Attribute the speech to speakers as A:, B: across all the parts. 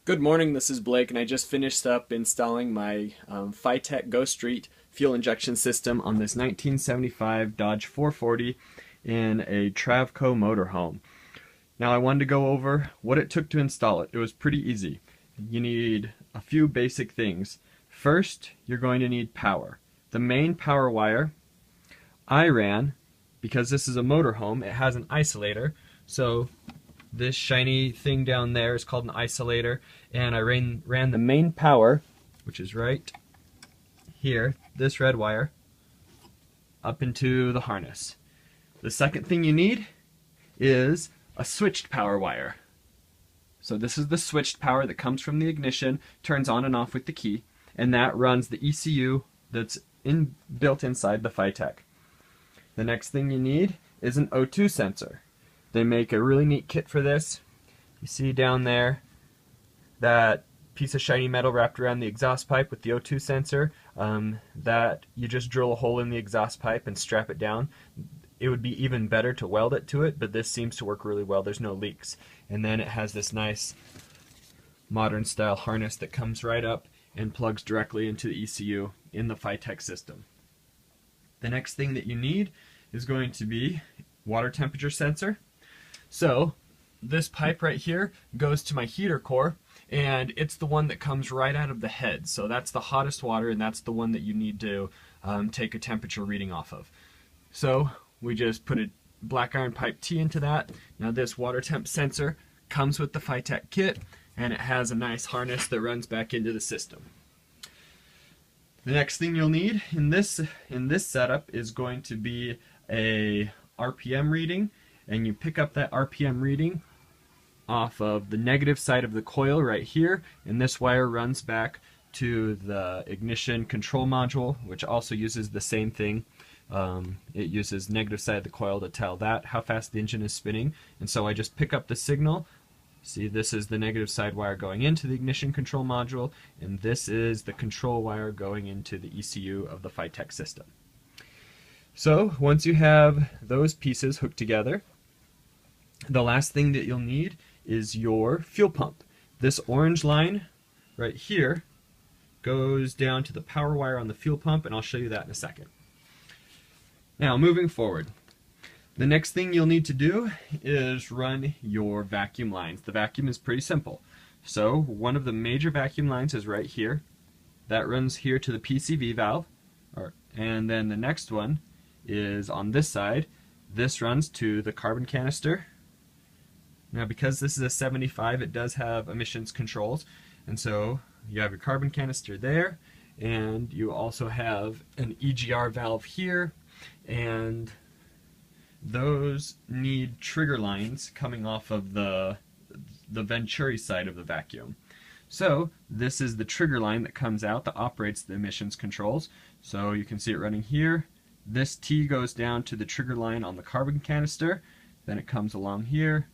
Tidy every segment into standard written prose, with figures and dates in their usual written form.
A: Good morning, this is Blake, and I just finished up installing my fitech Go Street fuel injection system on this 1975 Dodge 440 in a Travco motorhome. Now I wanted to go over what it took to install it. It was pretty easy. You need a few basic things. First, you're going to need power. The main power wire I ran, because this is a motorhome, it has an isolator, so this shiny thing down there is called an isolator, and I ran the main power, which is right here, this red wire, up into the harness. The second thing you need is a switched power wire. So this is the switched power that comes from the ignition, turns on and off with the key, and that runs the ECU that's built inside the fitech. The next thing you need is an O2 sensor. They make a really neat kit for this. You see down there that piece of shiny metal wrapped around the exhaust pipe with the O2 sensor, that you just drill a hole in the exhaust pipe and strap it down. It would be even better to weld it to it, but this seems to work really well. There's no leaks. And then it has this nice modern style harness that comes right up and plugs directly into the ECU in the fitech system. The next thing that you need is going to be water temperature sensor. So this pipe right here goes to my heater core, and it's the one that comes right out of the head. So that's the hottest water, and that's the one that you need to take a temperature reading off of. So we just put a black iron pipe T into that. Now this water temp sensor comes with the fitech kit, and it has a nice harness that runs back into the system. The next thing you'll need in this setup is going to be a RPM reading, and you pick up that RPM reading off of the negative side of the coil right here, and this wire runs back to the ignition control module, which also uses the same thing. It uses negative side of the coil to tell that how fast the engine is spinning, and so I just pick up the signal. See, this is the negative side wire going into the ignition control module, and this is the control wire going into the ECU of the fitech system. So once you have those pieces hooked together, the last thing that you'll need is your fuel pump. This orange line right here goes down to the power wire on the fuel pump, and I'll show you that in a second. Now, moving forward, the next thing you'll need to do is run your vacuum lines. The vacuum is pretty simple. So one of the major vacuum lines is right here. That runs here to the PCV valve, and then the next one is on this side. This runs to the carbon canister. Now, because this is a 75, it does have emissions controls, and so you have your carbon canister there, and you also have an EGR valve here, and those need trigger lines coming off of the Venturi side of the vacuum. So this is the trigger line that comes out that operates the emissions controls. So you can see it running here. This T goes down to the trigger line on the carbon canister, then it comes along here.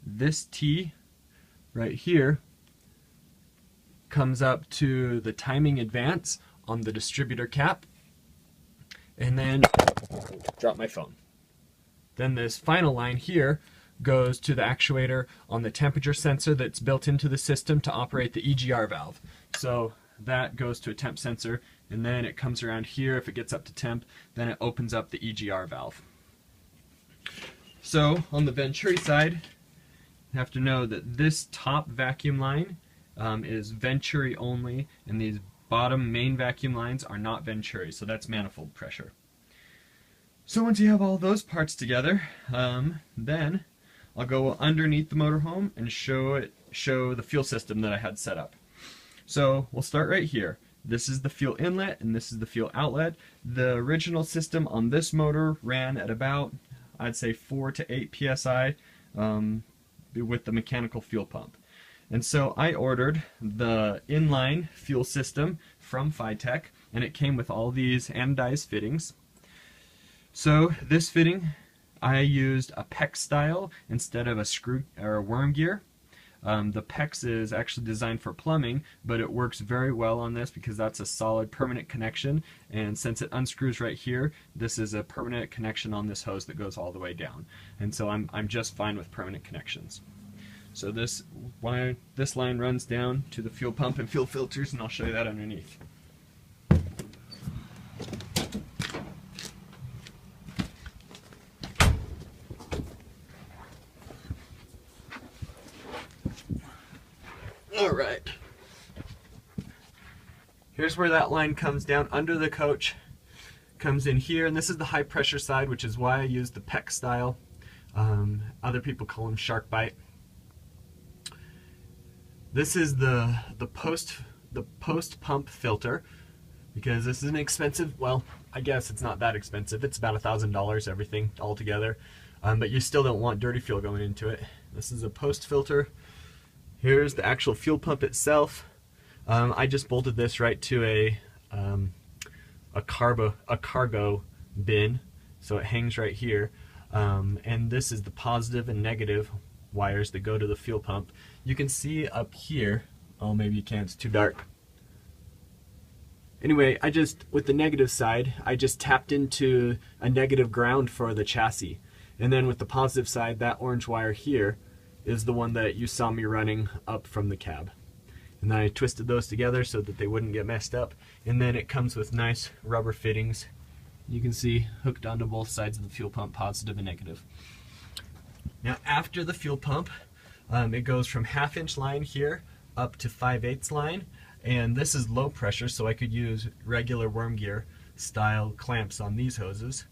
A: This T right here comes up to the timing advance on the distributor cap, and then drop my phone. Then this final line here goes to the actuator on the temperature sensor that's built into the system to operate the EGR valve. So that goes to a temp sensor, and then it comes around here. If it gets up to temp, then it opens up the EGR valve. So on the Venturi side, you have to know that this top vacuum line is Venturi only, and these bottom main vacuum lines are not Venturi, so that's manifold pressure. So once you have all those parts together, then I'll go underneath the motorhome and show the fuel system that I had set up. So we'll start right here. This is the fuel inlet and this is the fuel outlet. The original system on this motor ran at about, I'd say, 4 to 8 psi with the mechanical fuel pump. And so I ordered the inline fuel system from fitech, and it came with all these anodized fittings. So this fitting, I used a PEX style instead of a screw or a worm gear. The PEX is actually designed for plumbing, but it works very well on this because that's a solid permanent connection, and since it unscrews right here, this is a permanent connection on this hose that goes all the way down, and so I'm just fine with permanent connections. So this line runs down to the fuel pump and fuel filters, and I'll show you that underneath. All right. Here's where that line comes down under the coach, comes in here, and this is the high pressure side, which is why I use the PEC style. Other people call them shark bite. This is the post pump filter, because this is an expensive, well, I guess it's not that expensive. It's about $1,000 everything all together, but you still don't want dirty fuel going into it. This is a post filter. Here's the actual fuel pump itself. I just bolted this right to a cargo bin, so it hangs right here. And this is the positive and negative wires that go to the fuel pump. You can see up here, oh maybe you can't, it's too dark. Anyway, with the negative side, I just tapped into a negative ground for the chassis. And then with the positive side, that orange wire here is the one that you saw me running up from the cab. And then I twisted those together so that they wouldn't get messed up. And then it comes with nice rubber fittings. You can see hooked onto both sides of the fuel pump, positive and negative. Now after the fuel pump, it goes from 1/2 inch line here up to 5/8 line. And this is low pressure, so I could use regular worm gear style clamps on these hoses.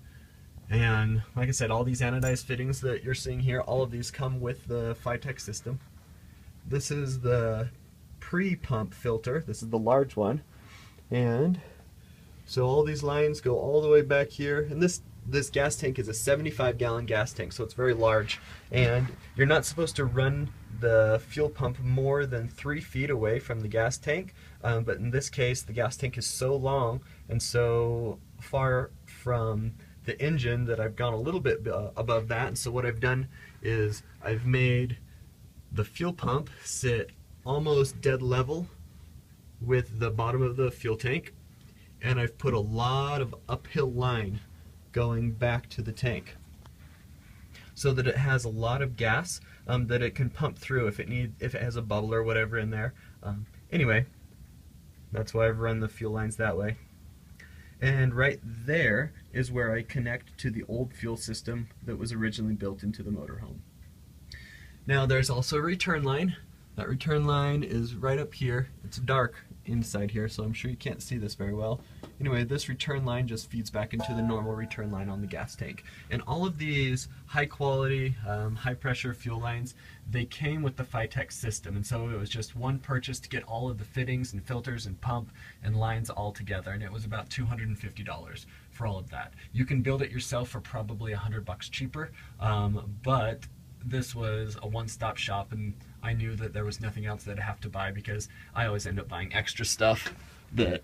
A: And like I said, all these anodized fittings that you're seeing here, all of these come with the fitech system. This is the pre-pump filter. This is the large one. And so all these lines go all the way back here. And this gas tank is a 75-gallon gas tank, so it's very large. And you're not supposed to run the fuel pump more than 3 feet away from the gas tank. But in this case, the gas tank is so long and so far from the engine that I've gone a little bit above that. And so what I've done is I've made the fuel pump sit almost dead level with the bottom of the fuel tank, and I've put a lot of uphill line going back to the tank so that it has a lot of gas that it can pump through if it has a bubble or whatever in there. Anyway, that's why I've run the fuel lines that way. And right there is where I connect to the old fuel system that was originally built into the motorhome. Now there's also a return line. That return line is right up here. It's dark inside here, so I'm sure you can't see this very well. Anyway, this return line just feeds back into the normal return line on the gas tank. And all of these high quality, high pressure fuel lines, they came with the fitech system, and so it was just one purchase to get all of the fittings and filters and pump and lines all together, and it was about $250 for all of that. You can build it yourself for probably $100 cheaper, but this was a one-stop shop, and I knew that there was nothing else that I'd have to buy, because I always end up buying extra stuff that,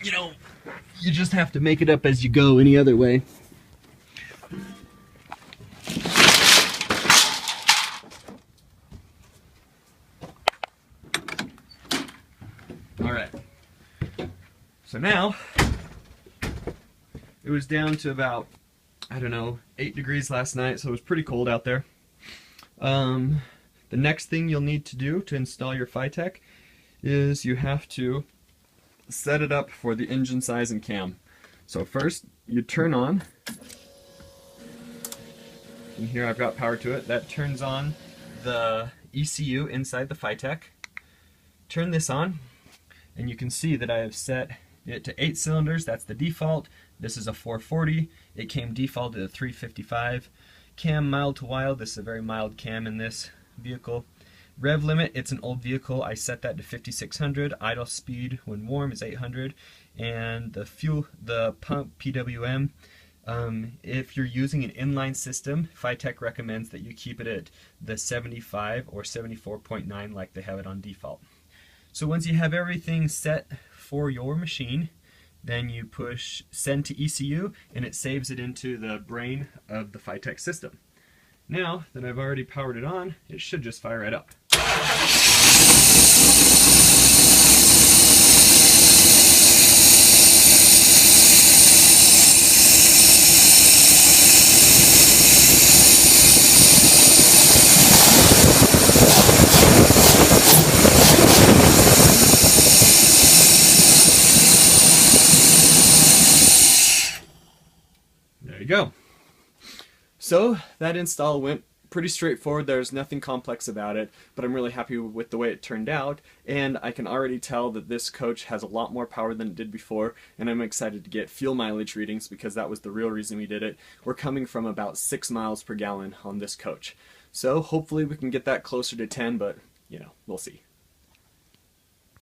A: you know, you just have to make it up as you go any other way. Alright, so now it was down to about, I don't know, 8 degrees last night, so it was pretty cold out there. The next thing you'll need to do to install your fitech is you have to set it up for the engine size and cam. So first you turn on, and here I've got power to it. That turns on the ECU inside the fitech. Turn this on, and you can see that I have set it to 8 cylinders. That's the default. This is a 440. It came default at a 355. Cam mild to wild. This is a very mild cam in this vehicle. Rev limit, it's an old vehicle. I set that to 5600. Idle speed when warm is 800. And the pump PWM, if you're using an inline system, fitech recommends that you keep it at the 75 or 74.9 like they have it on default. So once you have everything set for your machine, then you push send to ECU, and it saves it into the brain of the fitech system. Now that I've already powered it on, it should just fire it up. you go. So that install went pretty straightforward. There's nothing complex about it, but I'm really happy with the way it turned out, and I can already tell that this coach has a lot more power than it did before, and I'm excited to get fuel mileage readings because that was the real reason we did it. We're coming from about 6 miles per gallon on this coach. So hopefully we can get that closer to 10, but you know, we'll see.